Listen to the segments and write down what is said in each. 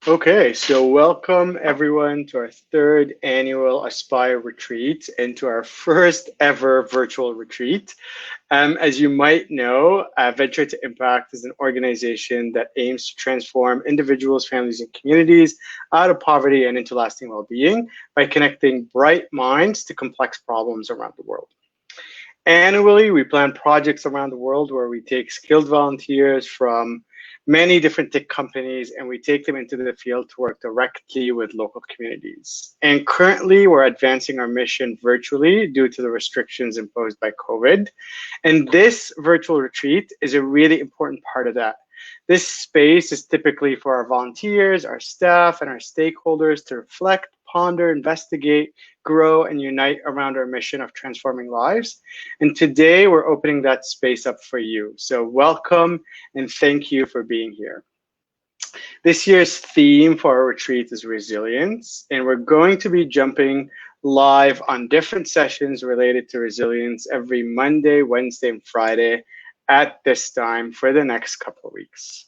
Okay, so welcome everyone to our third annual Aspire retreat and to our first ever virtual retreat. As you might know, Venture to Impact is an organization that aims to transform individuals, families, and communities out of poverty and into lasting well-being by connecting bright minds to complex problems around the world. Annually, we plan projects around the world where we take skilled volunteers from many different tech companies and we take them into the field to work directly with local communities. And currently, we're advancing our mission virtually due to the restrictions imposed by COVID. And this virtual retreat is a really important part of that. This space is typically for our volunteers, our staff, and our stakeholders to reflect, ponder, investigate, grow, and unite around our mission of transforming lives. And today we're opening that space up for you. So welcome and thank you for being here. This year's theme for our retreat is resilience, and we're going to be jumping live on different sessions related to resilience every Monday, Wednesday, and Friday at this time for the next couple of weeks.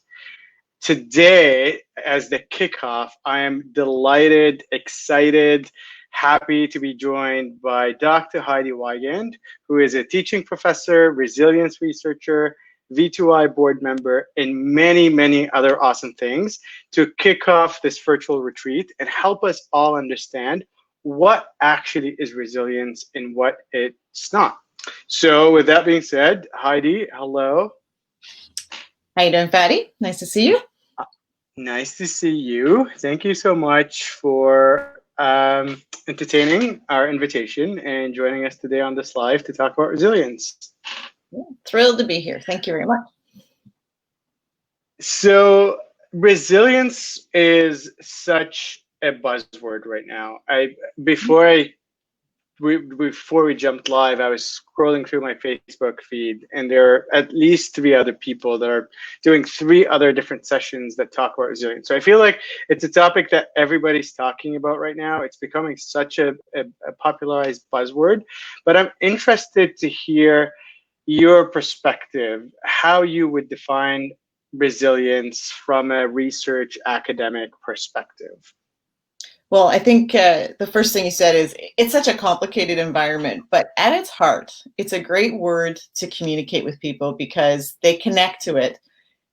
Today, as the kickoff, I am delighted, excited, happy to be joined by Dr. Heidi Weigand, who is a teaching professor, resilience researcher, V2I board member, and many, many other awesome things to kick off this virtual retreat and help us all understand what actually is resilience and what it's not. So with that being said, Heidi, hello. How you doing, Fatty? Nice to see you. Nice to see you. Thank you so much for entertaining our invitation and joining us today on this live to talk about resilience. Yeah, thrilled to be here. Thank you very much. So resilience is such a buzzword right now. Before we jumped live, I was scrolling through my Facebook feed, and there are at least 3 other people that are doing 3 other different sessions that talk about resilience. So I feel like it's a topic that everybody's talking about right now. It's becoming such a popularized buzzword, but I'm interested to hear your perspective, how you would define resilience from a research academic perspective. Well, I think the first thing you said is it's such a complicated environment, but at its heart, it's a great word to communicate with people because they connect to it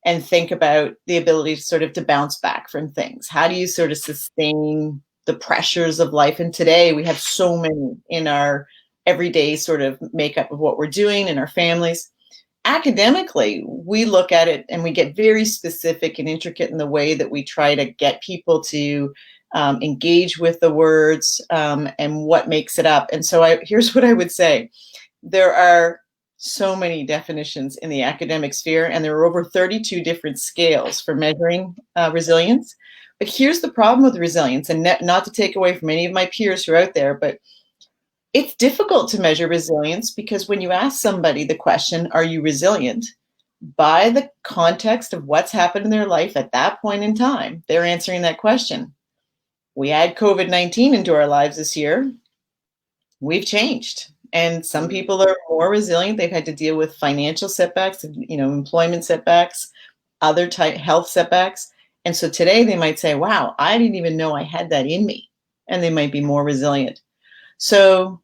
and think about the ability to bounce back from things. How do you sort of sustain the pressures of life? And today we have so many in our everyday sort of makeup of what we're doing in our families. Academically, we look at it and we get very specific and intricate in the way that we try to get people to engage with the words and what makes it up. And so here's what I would say. There are so many definitions in the academic sphere, and there are over 32 different scales for measuring resilience. But here's the problem with resilience, and not to take away from any of my peers who are out there, but it's difficult to measure resilience because when you ask somebody the question, are you resilient? By the context of what's happened in their life at that point in time, they're answering that question. We add COVID-19 into our lives this year, we've changed. And some people are more resilient. They've had to deal with financial setbacks, employment setbacks, other type health setbacks. And so today they might say, wow, I didn't even know I had that in me. And they might be more resilient. So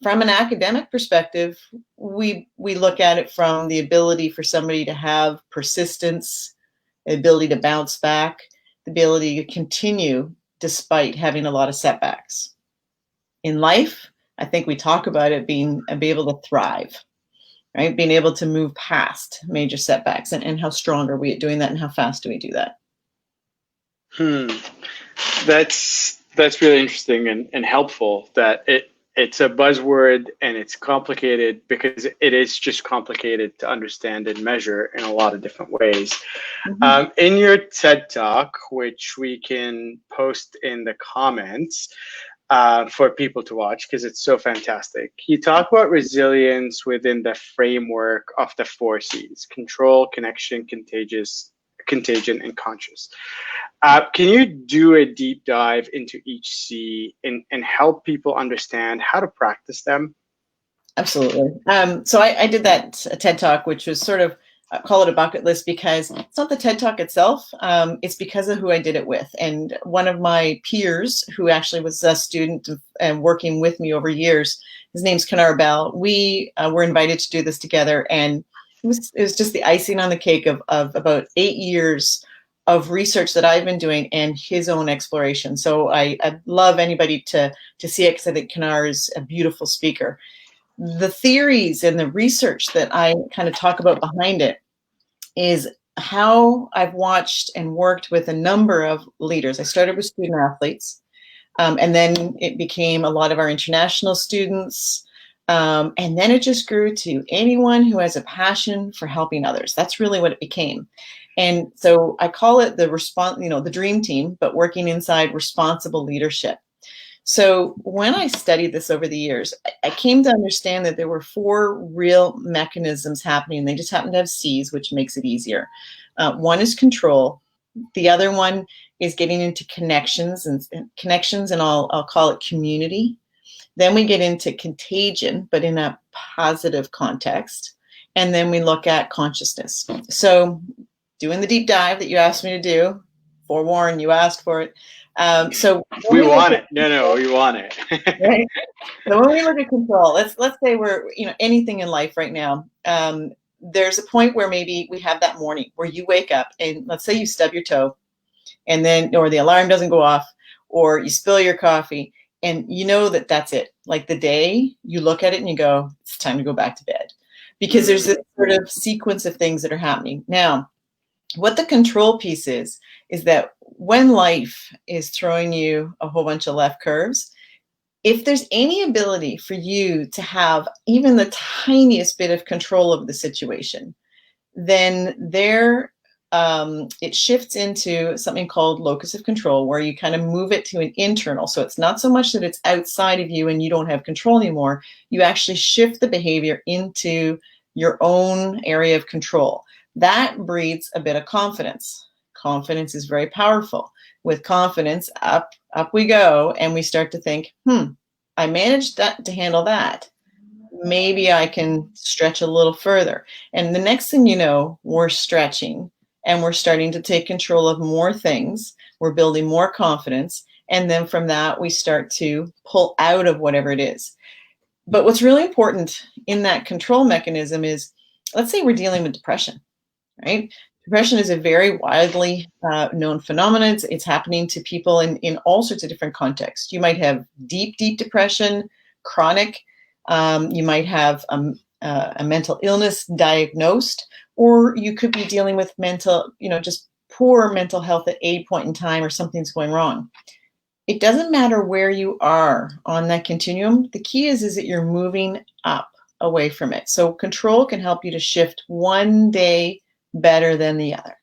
from an academic perspective, we look at it from the ability for somebody to have persistence, the ability to bounce back, the ability to continue despite having a lot of setbacks. In life, I think we talk about it being able to thrive, right? Being able to move past major setbacks and how strong are we at doing that and how fast do we do that? That's really interesting and helpful that it's a buzzword and it's complicated because it is just complicated to understand and measure in a lot of different ways. Mm-hmm. In your TED Talk, which we can post in the comments for people to watch because it's so fantastic, you talk about resilience within the framework of the 4 C's: control, connection, contagion, and conscious. Can you do a deep dive into each C and help people understand how to practice them? Absolutely. So I did that TED Talk, which was sort of call it a bucket list because it's not the TED Talk itself. It's because of who I did it with. And one of my peers, who actually was a student and working with me over years, his name's Kanar Bell. We were invited to do this together, and it was just the icing on the cake of about 8 years of research that I've been doing and his own exploration. So I'd love anybody to see it, because I think Kanar is a beautiful speaker. The theories and the research that I kind of talk about behind it is how I've watched and worked with a number of leaders. I started with student athletes, and then it became a lot of our international students. And then it just grew to anyone who has a passion for helping others. That's really what it became. And so I call it the dream team, but working inside responsible leadership. So when I studied this over the years, I came to understand that there were 4 real mechanisms happening. They just happen to have C's, which makes it easier. One is control. The other one is getting into connections, and I'll call it community. Then we get into contagion, but in a positive context. And then we look at consciousness. So doing the deep dive that you asked me to do, forewarn, you asked for it. So we want it. No, we want it. Right? So when we look at control, let's say we're, anything in life right now, there's a point where maybe we have that morning where you wake up and let's say you stub your toe, and then, or the alarm doesn't go off, or you spill your coffee, and you know that that's it. Like the day, you look at it and you go, it's time to go back to bed, because there's this sort of sequence of things that are happening. Now, what the control piece is that when life is throwing you a whole bunch of left curves, if there's any ability for you to have even the tiniest bit of control of the situation, then it shifts into something called locus of control, where you kind of move it to an internal. So it's not so much that it's outside of you and you don't have control anymore. You actually shift the behavior into your own area of control. That breeds a bit of confidence. Confidence is very powerful. With confidence, up we go, and we start to think, I managed to handle that. Maybe I can stretch a little further. And the next thing you know, we're stretching and we're starting to take control of more things. We're building more confidence. And then from that, we start to pull out of whatever it is. But what's really important in that control mechanism is, let's say we're dealing with depression, right? Depression is a very widely known phenomenon. It's happening to people in all sorts of different contexts. You might have deep, deep depression, chronic. You might have a mental illness diagnosed, or you could be dealing with just poor mental health at a point in time, or something's going wrong. It doesn't matter where you are on that continuum. The key is that you're moving up away from it. So control can help you to shift one day better than the other,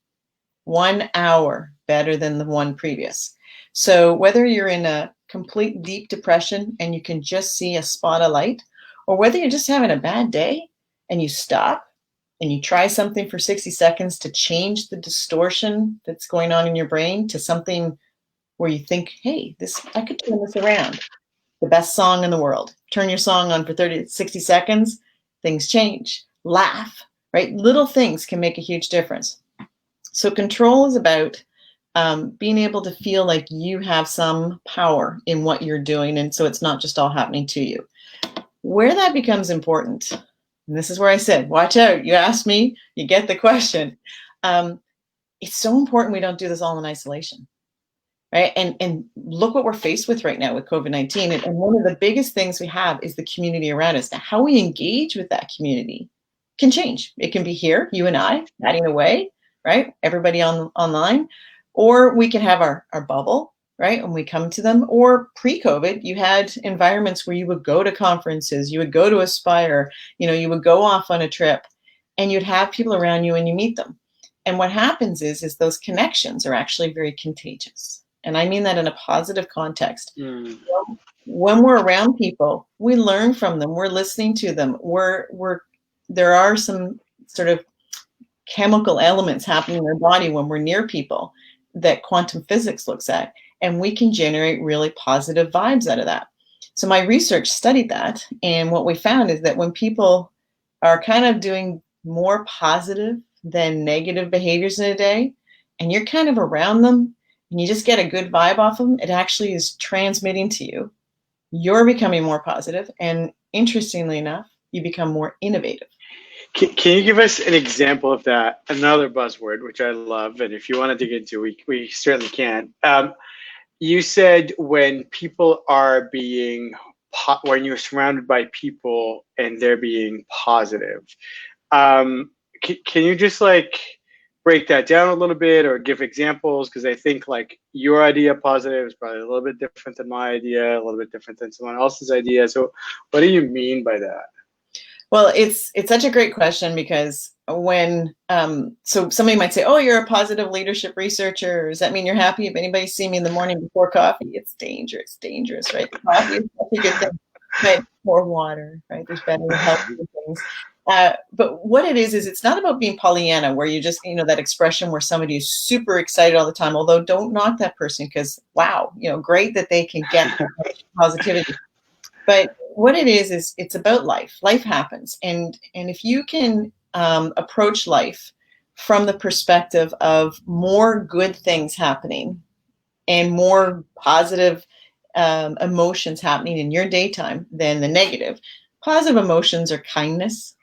1 hour better than the one previous. So whether you're in a complete deep depression and you can just see a spot of light, or whether you're just having a bad day and you stop and you try something for 60 seconds to change the distortion that's going on in your brain to something where you think, hey, I could turn this around. The best song in the world. Turn your song on for 60 seconds, things change. Laugh, right? Little things can make a huge difference. So control is about being able to feel like you have some power in what you're doing, and so it's not just all happening to you. Where that becomes important, and this is where I said, watch out, you asked me, you get the question. It's so important we don't do this all in isolation, right? And look what we're faced with right now with COVID-19. And one of the biggest things we have is the community around us. Now, how we engage with that community can change. It can be here, you and I, chatting away, right? Everybody online. Or we can have our bubble, right? When we come to them. Or pre-COVID, you had environments where you would go to conferences, you would go to Aspire, you would go off on a trip, and you'd have people around you and you meet them. And what happens is those connections are actually very contagious. And I mean that in a positive context. When we're around people, we learn from them. We're listening to them. There are some sort of chemical elements happening in our body when we're near people that quantum physics looks at, and we can generate really positive vibes out of that. So my research studied that, and what we found is that when people are kind of doing more positive than negative behaviors in a day, and you're kind of around them and you just get a good vibe off them, it actually is transmitting to you. You're becoming more positive, and interestingly enough, you become more innovative. Can you give us an example of that? Another buzzword, which I love, and if you want to dig into, we certainly can. You said when people are being, when you're surrounded by people and they're being positive. Can you just like break that down a little bit or give examples? Because I think like your idea of positive is probably a little bit different than my idea, a little bit different than someone else's idea. So what do you mean by that? Well, it's such a great question because when so somebody might say, "Oh, you're a positive leadership researcher. Does that mean you're happy if anybody see me in the morning before coffee?" It's dangerous, right? Coffee is such a good thing, but more water, right? There's better healthier things. But what it is it's not about being Pollyanna, where you just that expression where somebody is super excited all the time. Although don't knock that person because wow, great that they can get positivity. But what it is it's about life. Life happens, and if you can approach life from the perspective of more good things happening and more positive emotions happening in your daytime than the negative. Positive emotions are kindness,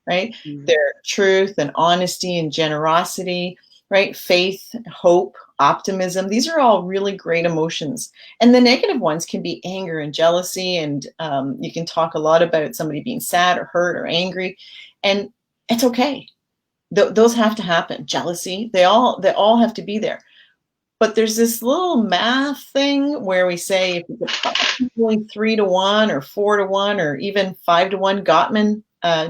right? Mm. They're truth and honesty and generosity, right? Faith, hope, optimism. These are all really great emotions. And the negative ones can be anger and jealousy. And you can talk a lot about somebody being sad or hurt or angry. And it's okay. Those have to happen. Jealousy, they all have to be there. But there's this little math thing where we say if it's only 3-1 or 4-1 or even 5-1,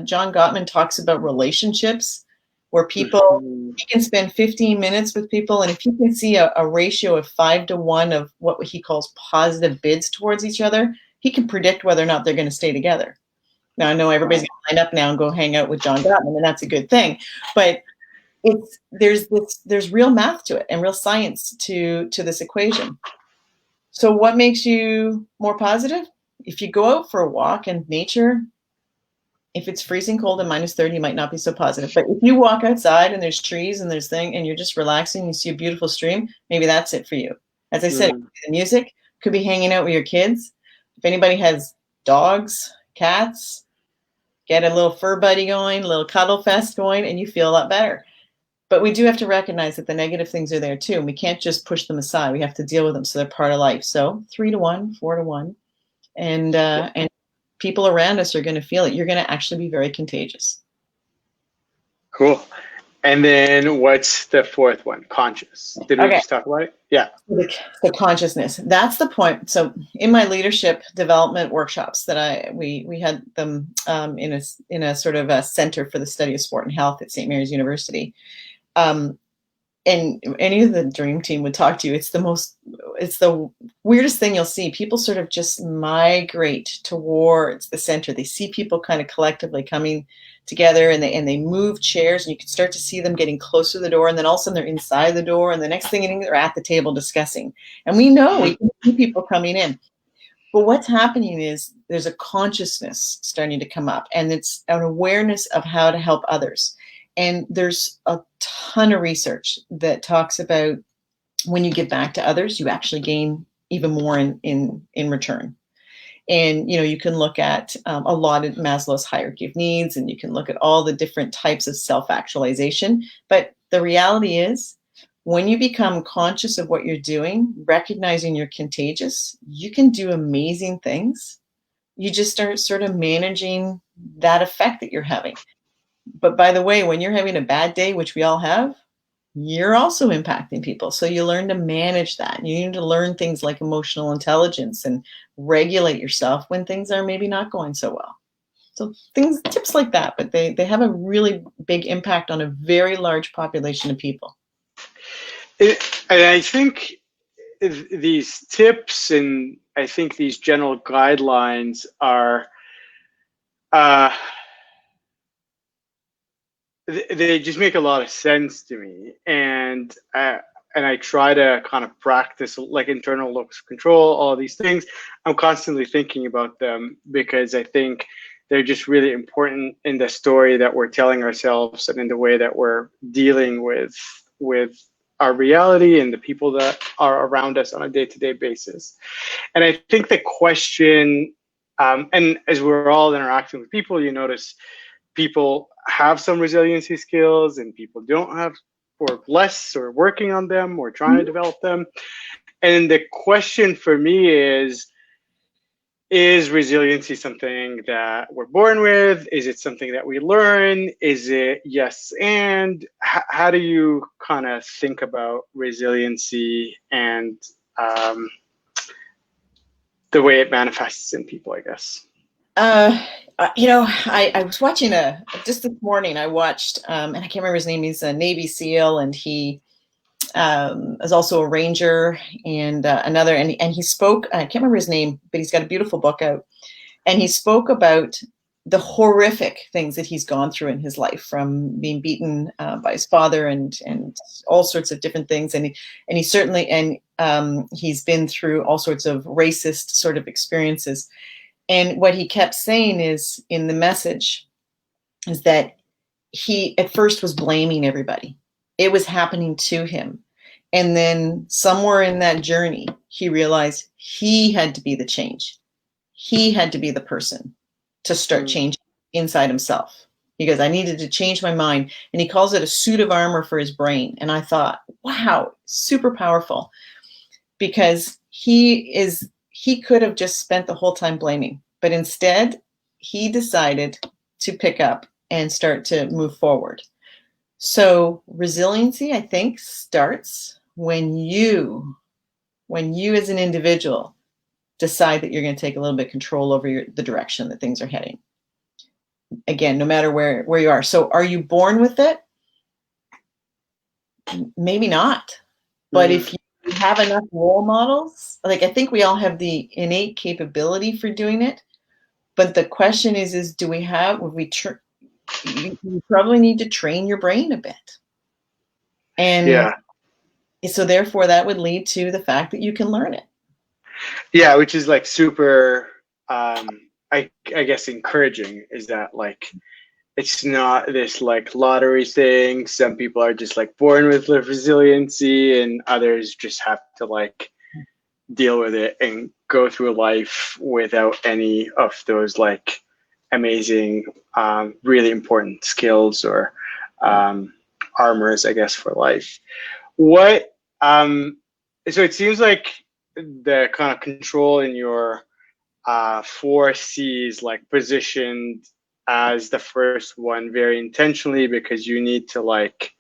John Gottman talks about relationships where people he can spend 15 minutes with people, and if you can see a ratio of 5-1 of what he calls positive bids towards each other, he can predict whether or not they're going to stay together. Now I know everybody's going to line up now and go hang out with John Gottman, and that's a good thing, but there's real math to it and real science to this equation. So what makes you more positive? If you go out for a walk in nature, if it's freezing cold and -30, you might not be so positive. But if you walk outside and there's trees and there's and you're just relaxing, you see a beautiful stream, maybe that's it for you. As I said, the music could be hanging out with your kids. If anybody has dogs, cats, get a little fur buddy going, a little cuddle fest going, and you feel a lot better. But we do have to recognize that the negative things are there too. And we can't just push them aside. We have to deal with them. So they're part of life. So 3-1, 4-1. And people around us are going to feel it. You're going to actually be very contagious. Cool. And then what's the fourth one? Conscious. Did we just talk about it? Yeah. The consciousness. That's the point. So in my leadership development workshops that we had them in a sort of a center for the study of sport and health at St. Mary's University. And any of the dream team would talk to you. It's the weirdest thing you'll see. People sort of just migrate towards the center. They see people kind of collectively coming together, and they move chairs, and you can start to see them getting closer to the door, and then all of a sudden they're inside the door, and the next thing they're at the table discussing. And we can see people coming in. But what's happening is there's a consciousness starting to come up, and it's an awareness of how to help others. And there's a ton of research that talks about when you give back to others, you actually gain even more in return. And, you can look at a lot of Maslow's hierarchy of needs, and you can look at all the different types of self-actualization. But the reality is, when you become conscious of what you're doing, recognizing you're contagious, you can do amazing things. You just start sort of managing that effect that you're having. But by the way, when you're having a bad day, which we all have, you're also impacting people. So you learn to manage that. You need to learn things like emotional intelligence and regulate yourself when things are maybe not going so well. So tips like that, but they have a really big impact on a very large population of people. And I think these tips and I think these general guidelines are they just make a lot of sense to me, and I try to kind of practice like internal locus of control, all of these things. I'm constantly thinking about them because I think they're just really important in the story that we're telling ourselves and in the way that we're dealing with our reality and the people that are around us on a day-to-day basis. And I think the question, and as we're all interacting with people, you notice people have some resiliency skills and people don't have, or less, or working on them, or trying to develop them. And the question for me is resiliency something that we're born with? Is it something that we learn? Is it yes and? How do you kind of think about resiliency and the way it manifests in people, I guess? I was watching just this morning, I watched, and I can't remember his name, he's a Navy SEAL, and he is also a Ranger, and and he spoke, I can't remember his name, but he's got a beautiful book out, and he spoke about the horrific things that he's gone through in his life, from being beaten by his father and all sorts of different things, and he certainly, and he's been through all sorts of racist sort of experiences. And what he kept saying is, in the message, is that he at first was blaming everybody. It was happening to him. And then somewhere in that journey, he realized he had to be the change. He had to be the person to start changing inside himself. He goes, I needed to change my mind. And he calls it a suit of armor for his brain. And I thought, wow, super powerful. Because he could have just spent the whole time blaming, but instead he decided to pick up and start to move forward. So resiliency, I think, starts when you as an individual decide that you're going to take a little bit of control over the direction that things are heading. Again, no matter where you are. So are you born with it? Maybe not. But if you have enough role models, like, I think we all have the innate capability for doing it, but the question is do we have, you probably need to train your brain a bit. And so therefore that would lead to the fact that you can learn it. Yeah, which is like super, I guess encouraging, is that like, it's not this like lottery thing. Some people are just like born with resiliency, and others just have to like deal with it and go through life without any of those like amazing, really important skills or armors, I guess, for life. What, so it seems like the kind of control in your 4Cs, like, positioned as the first one very intentionally, because you need to like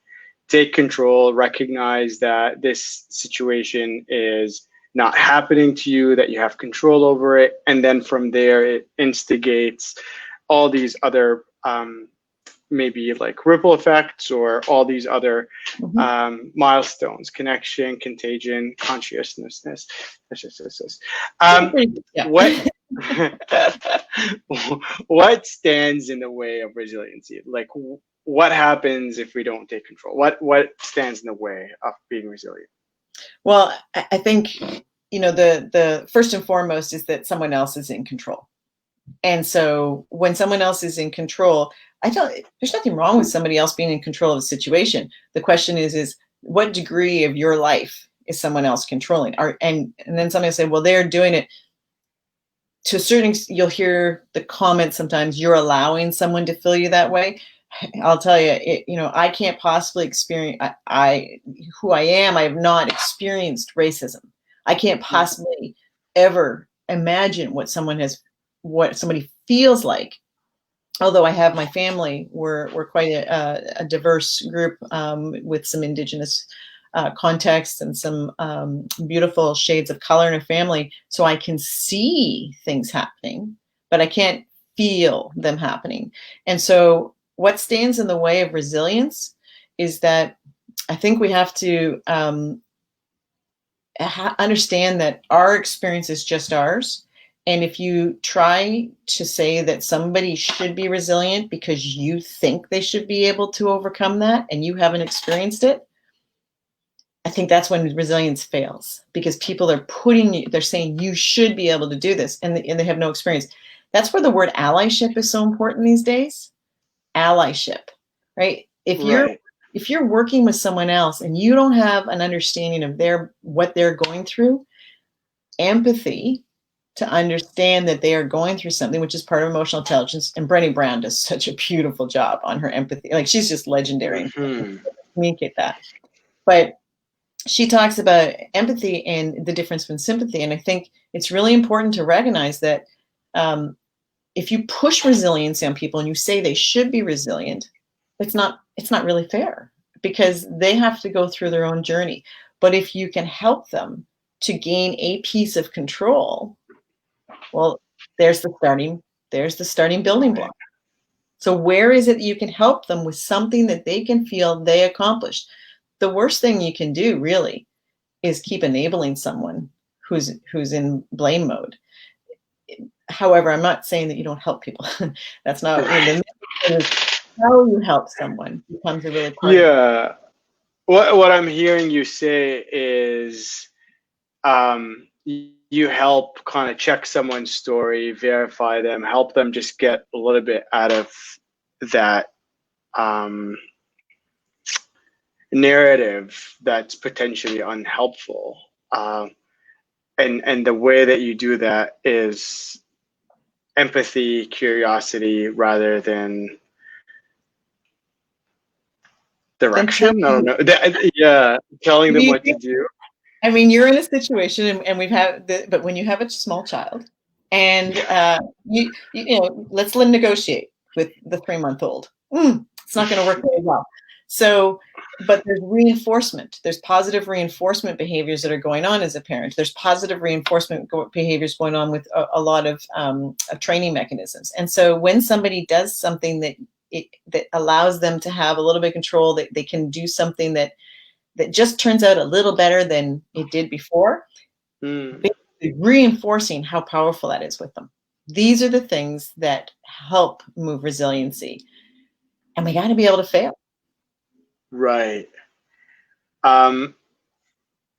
take control, recognize that this situation is not happening to you, that you have control over it, and then from there it instigates all these other maybe like ripple effects, or all these other milestones: connection, contagion, consciousness. What what stands in the way of resiliency? Like, what happens if we don't take control? What stands in the way of being resilient? Well, I think, the first and foremost is that someone else is in control. And so when someone else is in control, there's nothing wrong with somebody else being in control of the situation. The question is what degree of your life is someone else controlling? And then somebody will say, well, they're doing it. To a certain extent, you'll hear the comment sometimes, you're allowing someone to feel you that way. I'll tell you, I can't possibly experience, who I am, I have not experienced racism. I can't possibly ever imagine what somebody feels like. Although I have my family, we're quite a diverse group with some Indigenous context and some beautiful shades of color in a family. So I can see things happening, but I can't feel them happening. And so what stands in the way of resilience is that I think we have to understand that our experience is just ours. And if you try to say that somebody should be resilient because you think they should be able to overcome that and you haven't experienced it, I think that's when resilience fails, because people are they're saying you should be able to do this, and they have no experience. That's where the word allyship is so important these days. Allyship, right? Right. If you're working with someone else and you don't have an understanding of what they're going through, empathy to understand that they are going through something, which is part of emotional intelligence. And Brené Brown does such a beautiful job on her empathy. Like, she's just legendary in Mm-hmm. communicate that. But she talks about empathy and the difference between sympathy. And I think it's really important to recognize that if you push resiliency on people and you say they should be resilient, it's not really fair, because they have to go through their own journey. But if you can help them to gain a piece of control, well, there's the starting building block. So where is it you can help them with something that they can feel they accomplished? The worst thing you can do really is keep enabling someone who's in blame mode. However, I'm not saying that you don't help people. That's not Right. how you help someone becomes a really part of it. Yeah. What I'm hearing you say is you help kind of check someone's story, verify them, help them just get a little bit out of that narrative that's potentially unhelpful. And the way that you do that is empathy, curiosity, rather than direction. I don't know. Yeah, telling them what to do. I mean, you're in a situation, and we've had, but when you have a small child, and you know, let's negotiate with the 3-month-old. It's not going to work very well. So, but there's reinforcement. There's positive reinforcement behaviors that are going on as a parent. There's positive reinforcement behaviors going on with a lot of training mechanisms. And so when somebody does something that allows them to have a little bit of control, that they can do something that just turns out a little better than it did before, reinforcing how powerful that is with them. These are the things that help move resiliency. And we got to be able to fail. Right.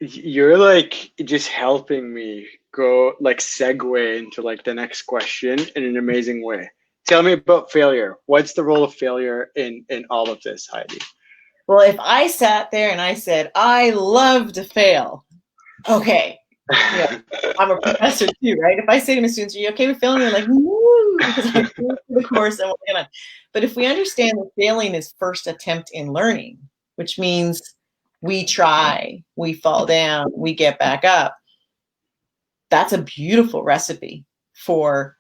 You're like just helping me go like segue into like the next question in an amazing way. Tell me about failure. What's the role of failure in all of this, Heidi? Well, if I sat there and I said, I love to fail, okay, yeah, I'm a professor too, right? If I say to my students, are you okay with failing? They're like, woo, because I feel the course and whatnot. But if we understand that failing is first attempt in learning, which means we try, we fall down, we get back up, that's a beautiful recipe for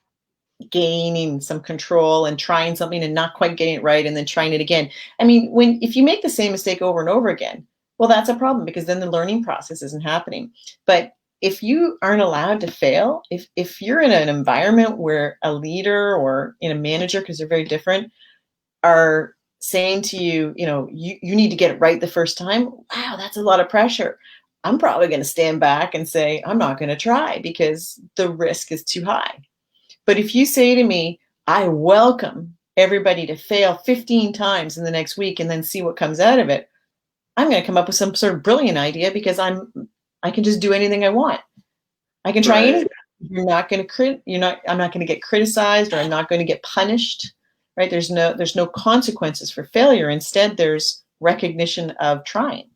gaining some control and trying something and not quite getting it right and then trying it again. I mean, if you make the same mistake over and over again, well, that's a problem, because then the learning process isn't happening. But if you aren't allowed to fail, if you're in an environment where a leader or a manager, because they're very different, are saying to you, you need to get it right the first time, wow, that's a lot of pressure. I'm probably going to stand back and say, I'm not going to try, because the risk is too high. But if you say to me, I welcome everybody to fail 15 times in the next week and then see what comes out of it, I'm going to come up with some sort of brilliant idea, because I can just do anything I want. I can try anything. I'm not going to get criticized, or I'm not going to get punished, right? There's no consequences for failure. Instead, there's recognition of trying.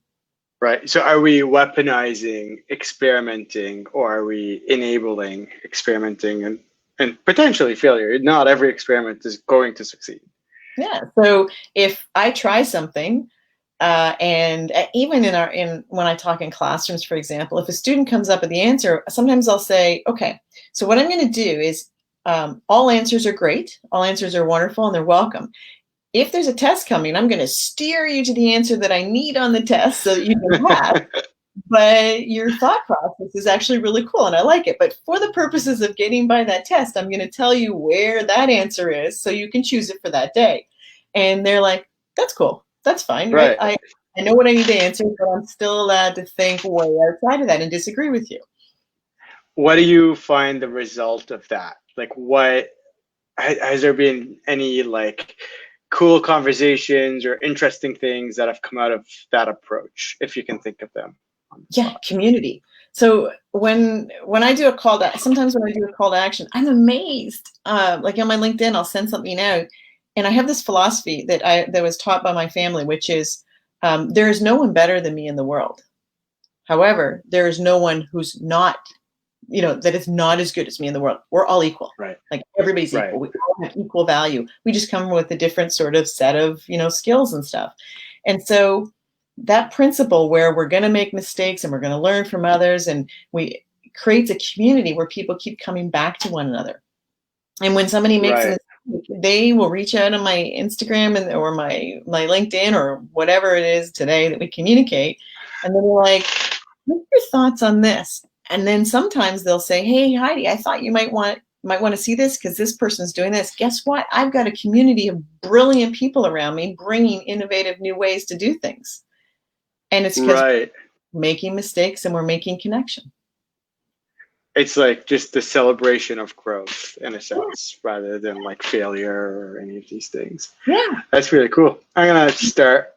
Right. So are we weaponizing experimenting, or are we enabling experimenting and potentially failure? Not every experiment is going to succeed. Yeah. So if I try something, and even when I talk in classrooms, for example, if a student comes up with the answer, sometimes I'll say, okay, so what I'm going to do is, all answers are great. All answers are wonderful, and they're welcome. If there's a test coming, I'm going to steer you to the answer that I need on the test so that you can pass. But your thought process is actually really cool, and I like it. But for the purposes of getting by that test, I'm going to tell you where that answer is so you can choose it for that day. And they're like, that's cool. That's fine, right? I know what I need to answer, but I'm still allowed to think way outside of that and disagree with you. What do you find the result of that? Like, what has there been any like cool conversations or interesting things that have come out of that approach, if you can think of them? Yeah, community. So when I do a call to, sometimes when I do a call to action, I'm amazed. Like on my LinkedIn, I'll send something out, and I have this philosophy that was taught by my family, which is there is no one better than me in the world. However, there is no one who's not, that is not as good as me in the world. We're all equal. Right. Like everybody's Right. equal. We all have equal value. We just come with a different sort of set of, skills and stuff. And so that principle where we're going to make mistakes and we're going to learn from others, and we creates a community where people keep coming back to one another. And when somebody makes a mistake, they will reach out on my Instagram or my LinkedIn or whatever it is today that we communicate. And then they're like, what's your thoughts on this? And then sometimes they'll say, hey, Heidi, I thought you might want to see this because this person's doing this. Guess what? I've got a community of brilliant people around me bringing innovative new ways to do things. And it's because we're making mistakes and we're making connection. It's like just the celebration of growth in a sense, rather than like failure or any of these things. Yeah. That's really cool. I'm going to start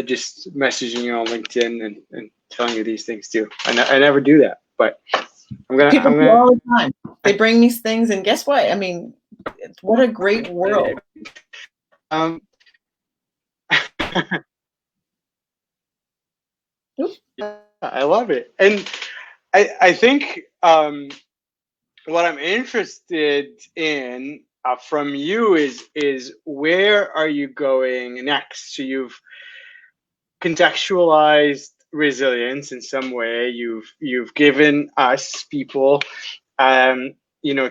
just messaging you on LinkedIn and telling you these things too. I never do that, but People do all the time. They bring these things, and guess what? I mean, what a great world. I love it. And I think what I'm interested in from you is where are you going next? So you've contextualized resilience in some way. You've given us people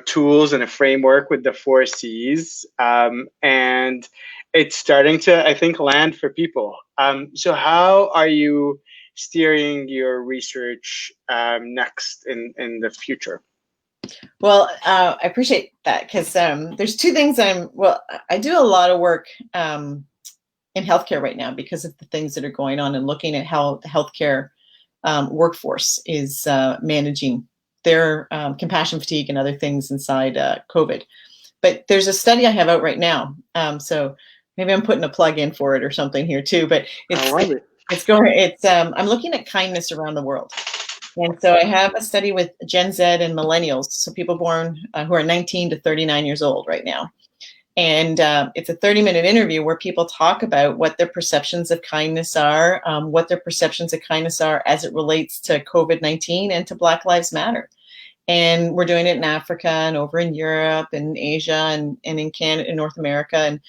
tools and a framework with the 4 C's, and it's starting to, I think, land for people. So how are you steering your research next in the future? Well, I appreciate that because there's 2 things I do a lot of work in healthcare right now because of the things that are going on and looking at how the healthcare workforce is managing their compassion fatigue and other things inside COVID. But there's a study I have out right now. So maybe I'm putting a plug in for it or something here too, but I'm looking at kindness around the world. And so I have a study with Gen Z and millennials, so people born who are 19 to 39 years old right now. And it's a 30-minute interview where people talk about what their perceptions of kindness are, what their perceptions of kindness are as it relates to COVID-19 and to Black Lives Matter. And we're doing it in Africa and over in Europe and Asia and in Canada and North America. And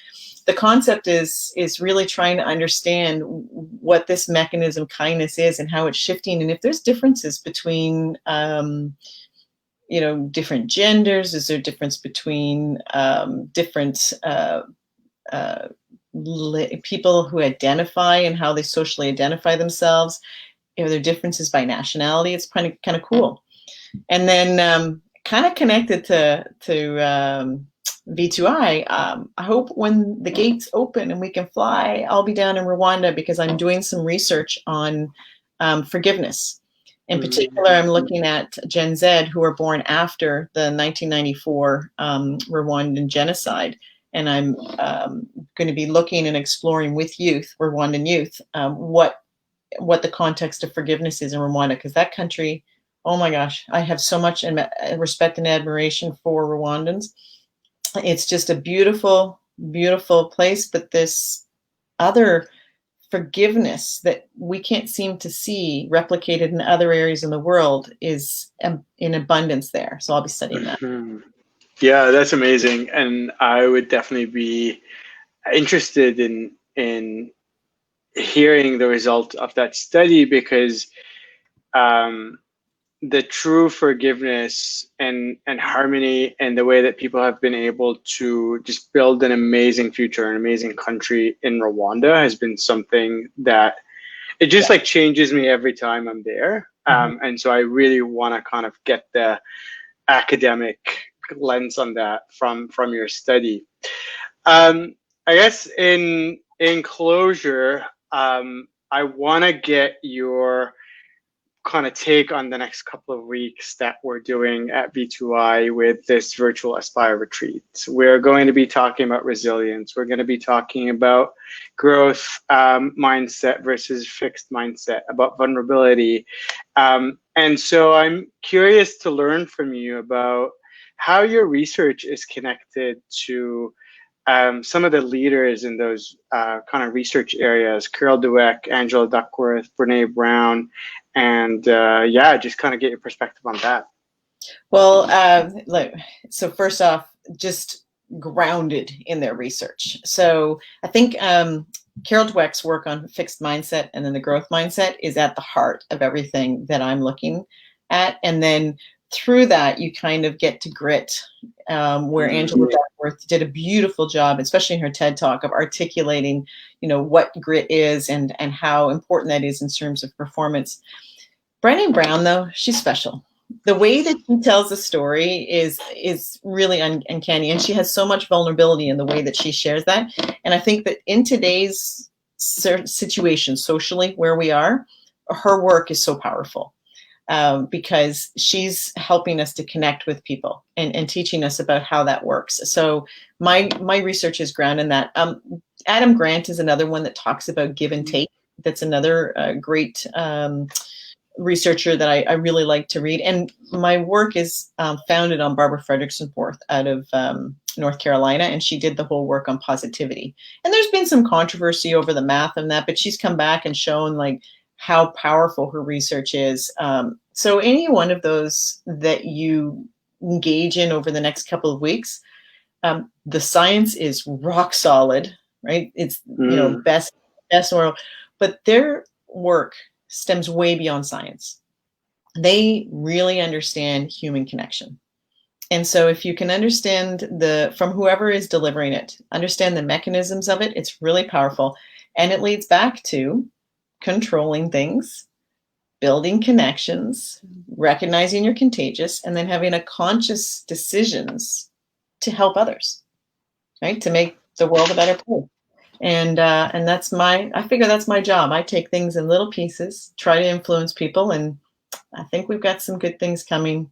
the concept is really trying to understand what this mechanism kindness is and how it's shifting. And if there's differences between different genders, is there a difference between different people who identify and how they socially identify themselves? Are there differences by nationality? It's kind of cool. And then kind of connected to V2I, I hope when the gates open and we can fly, I'll be down in Rwanda because I'm doing some research on forgiveness. In particular, I'm looking at Gen Z who were born after the 1994 Rwandan genocide. And I'm going to be looking and exploring with youth, Rwandan youth, what the context of forgiveness is in Rwanda, because that country, oh my gosh, I have so much respect and admiration for Rwandans. It's just a beautiful, beautiful place, but this other forgiveness that we can't seem to see replicated in other areas in the world is in abundance there. So I'll be studying that. Yeah, that's amazing. And I would definitely be interested in hearing the result of that study, because the true forgiveness and harmony and the way that people have been able to just build an amazing future, an amazing country in Rwanda has been something that it just like changes me every time I'm there. And so I really want to kind of get the academic lens on that from your study. I guess in closure, I want to get your kind of take on the next couple of weeks that we're doing at V2I with this virtual Aspire retreat. We're going to be talking about resilience. We're going to be talking about growth mindset versus fixed mindset, about vulnerability. And so I'm curious to learn from you about how your research is connected to some of the leaders in those kind of research areas, Carol Dweck, Angela Duckworth, Brene Brown, and yeah, just kind of get your perspective on that. Well, look, so first off, just grounded in their research. So I think Carol Dweck's work on fixed mindset and then the growth mindset is at the heart of everything that I'm looking at. And then through that, you kind of get to grit, where Angela Duckworth did a beautiful job, especially in her TED Talk, of articulating, what grit is and how important that is in terms of performance. Brene Brown, though, she's special. The way that she tells the story is really uncanny, and she has so much vulnerability in the way that she shares that. And I think that in today's situation, socially, where we are, her work is so powerful. Because she's helping us to connect with people and teaching us about how that works. So my research is grounded in that. Adam Grant is another one that talks about give and take. That's another great researcher that I really like to read. And my work is founded on Barbara Fredrickson-Forth out of North Carolina, and she did the whole work on positivity. And there's been some controversy over the math and that, but she's come back and shown how powerful her research is. So any one of those that you engage in over the next couple of weeks, the science is rock solid, right? It's best world, but their work stems way beyond science. They really understand human connection. And so if you can understand from whoever is delivering it, understand the mechanisms of it, it's really powerful. And it leads back to controlling things, building connections, recognizing you're contagious, and then having a conscious decisions to help others, right? To make the world a better place. And I figure that's my job. I take things in little pieces, try to influence people, and I think we've got some good things coming.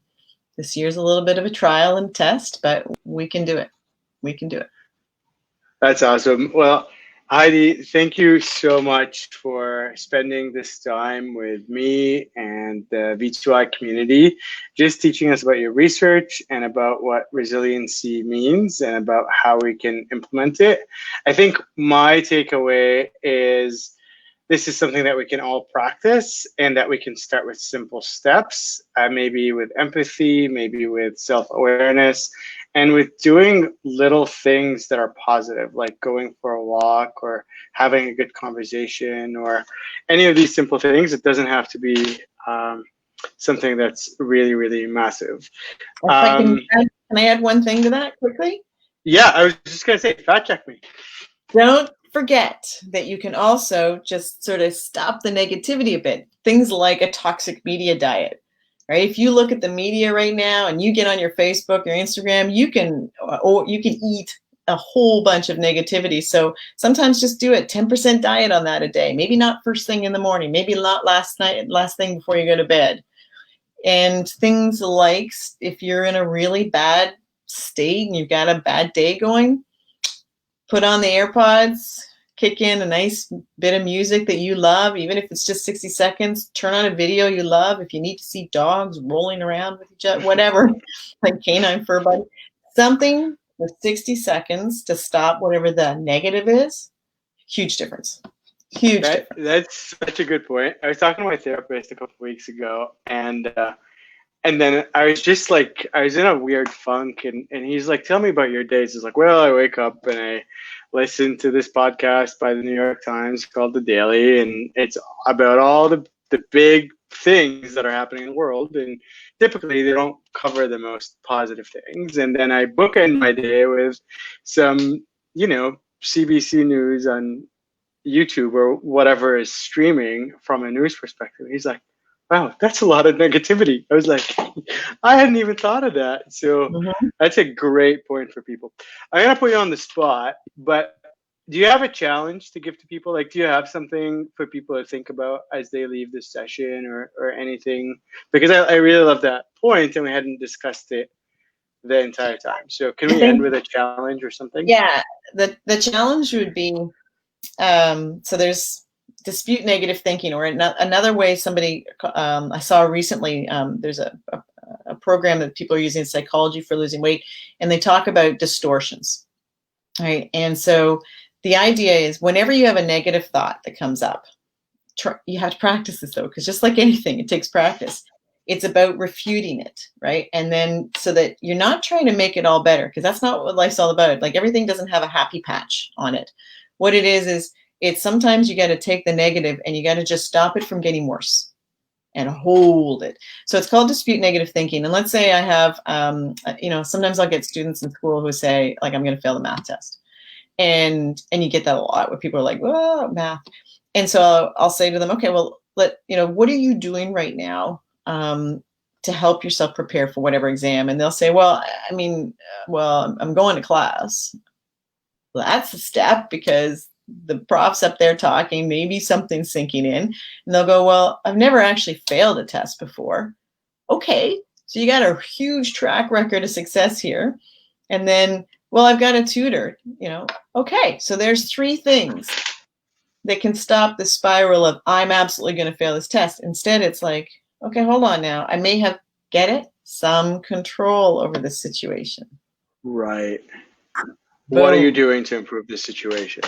This year's a little bit of a trial and test, but we can do it. We can do it. That's awesome. Well, Heidi, thank you so much for spending this time with me and the V2I community, just teaching us about your research and about what resiliency means and about how we can implement it. I think my takeaway is this is something that we can all practice and that we can start with simple steps, maybe with empathy, maybe with self-awareness, and with doing little things that are positive, like going for a walk or having a good conversation or any of these simple things. It doesn't have to be something that's really, really massive. Can I add one thing to that quickly? Yeah, I was just going to say, fact check me. Don't forget that you can also just sort of stop the negativity a bit. Things like a toxic media diet. Right? If you look at the media right now and you get on your Facebook or Instagram, you can eat a whole bunch of negativity. So sometimes just do a 10% diet on that a day. Maybe not first thing in the morning, maybe not last thing before you go to bed. And things like if you're in a really bad state and you've got a bad day going, put on the AirPods, kick in a nice bit of music that you love, even if it's just 60 seconds, turn on a video you love. If you need to see dogs rolling around with each other, whatever, like canine fur buddy, something for 60 seconds to stop whatever the negative is, huge difference. Huge difference. That's such a good point. I was talking to my therapist a couple of weeks ago, and then I was just I was in a weird funk, and he's like, tell me about your days. It's like, well, I wake up and I listen to this podcast by the New York Times called The Daily, and it's about all the big things that are happening in the world, and typically they don't cover the most positive things. And then I bookend my day with some, CBC News on YouTube or whatever is streaming from a news perspective. He's like, wow, that's a lot of negativity. I was like, I hadn't even thought of that. So that's a great point for people. I'm going to put you on the spot, but do you have a challenge to give to people? Like, do you have something for people to think about as they leave this session, or anything? Because I really love that point, and we hadn't discussed it the entire time. So can I we end think, with a challenge or something? yeah, the challenge would be, so there's dispute negative thinking, or another way somebody, I saw recently, there's a program that people are using in psychology for losing weight, and they talk about distortions, right? And so the idea is whenever you have a negative thought that comes up, you have to practice this though, because just like anything, it takes practice. It's about refuting it, right? And then so that you're not trying to make it all better, because that's not what life's all about. Like everything doesn't have a happy patch on it. What it is it's sometimes you got to take the negative and you got to just stop it from getting worse and hold it. So it's called dispute negative thinking. And let's say I have, sometimes I'll get students in school who say, like, I'm going to fail the math test. And you get that a lot where people are like, well, math. And so I'll say to them, okay, well, what are you doing right now to help yourself prepare for whatever exam? And they'll say, well, I'm going to class. Well, that's a step, because the prof's up there talking, maybe something's sinking in. And they'll go, well, I've never actually failed a test before. Okay, so you got a huge track record of success here. And then, well, I've got a tutor, Okay, so there's 3 things that can stop the spiral of I'm absolutely going to fail this test. Instead, it's like, okay, hold on now. I may have, get it, some control over the situation. Right. Boom. What are you doing to improve the situation?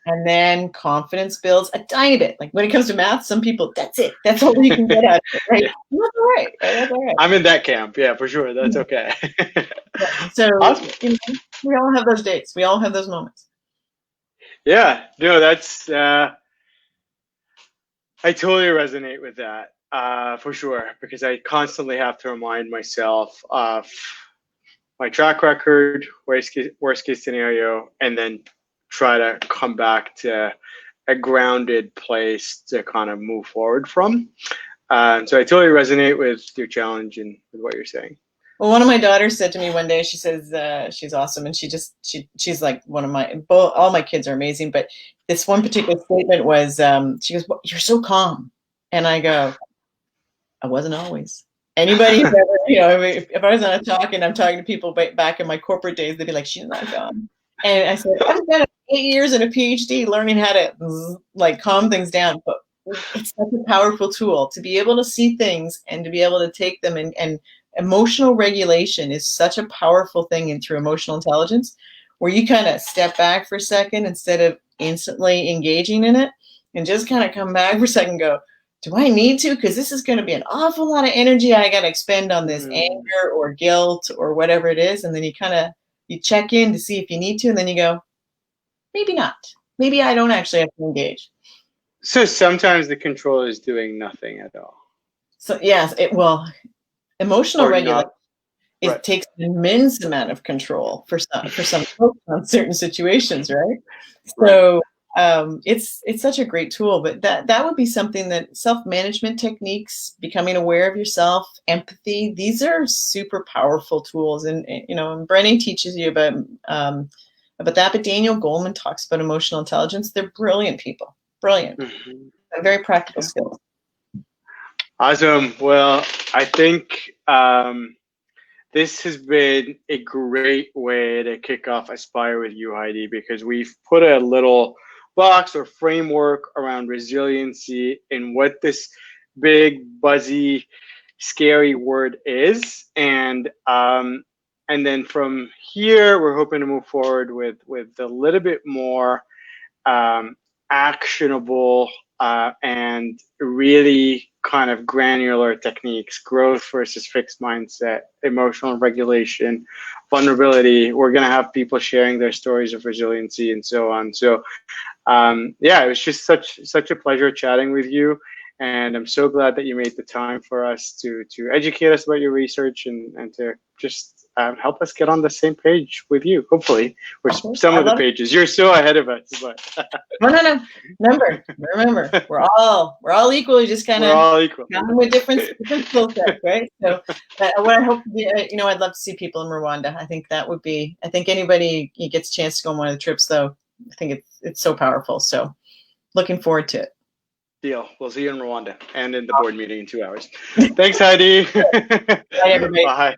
And then confidence builds a tiny bit. Like when it comes to math, some people, that's it. That's all you can get out of it, right? Yeah. That's all right. That's all right. I'm in that camp. Yeah, for sure. That's okay. So awesome. We all have those days. We all have those moments. Yeah, no, that's, I totally resonate with that, for sure, because I constantly have to remind myself of my track record, worst case scenario, and then try to come back to a grounded place to kind of move forward from. So I totally resonate with your challenge and with what you're saying. Well, one of my daughters said to me one day, she says, she's awesome. And she's like all my kids are amazing. But this one particular statement was, she goes, well, you're so calm. And I go, I wasn't always. Anybody who ever, if I was on a talk and I'm talking to people back in my corporate days, they'd be like, she's not calm. And I said, I've got 8 years and a PhD learning how to like calm things down. But it's such a powerful tool to be able to see things and to be able to take them, and emotional regulation is such a powerful thing through emotional intelligence, where you kind of step back for a second instead of instantly engaging in it, and just kind of come back for a second and go, do I need to? Because this is going to be an awful lot of energy I got to expend on this anger or guilt or whatever it is. And then you check in to see if you need to, and then you go, maybe not. Maybe I don't actually have to engage. So sometimes the control is doing nothing at all. So yes, emotional regulation takes an immense amount of control for some folks on certain situations, right? So it's such a great tool, but that would be something that self-management techniques, becoming aware of yourself, empathy, these are super powerful tools. And Brennan teaches you about that, but Daniel Goleman talks about emotional intelligence. They're brilliant people, brilliant, very practical skills. Awesome. Well, I think this has been a great way to kick off Aspire with you, Heidi, because we've put a little box or framework around resiliency and what this big, buzzy, scary word is. And then from here, we're hoping to move forward with a little bit more actionable and really kind of granular techniques: growth versus fixed mindset, emotional regulation, vulnerability. We're going to have people sharing their stories of resiliency and so on. So it was just such a pleasure chatting with you. And I'm so glad that you made the time for us to educate us about your research and to just help us get on the same page with you. Hopefully, we're some of the pages. You're so ahead of us, but no. Remember, we're all equal. You just kind of come with different skill sets, right? So, what I hope, I'd love to see people in Rwanda. I think that would be. I think anybody gets a chance to go on one of the trips, though, I think it's so powerful. So looking forward to it. Deal. We'll see you in Rwanda and in the board meeting in 2 hours. Thanks, Heidi. Bye, everybody. Bye.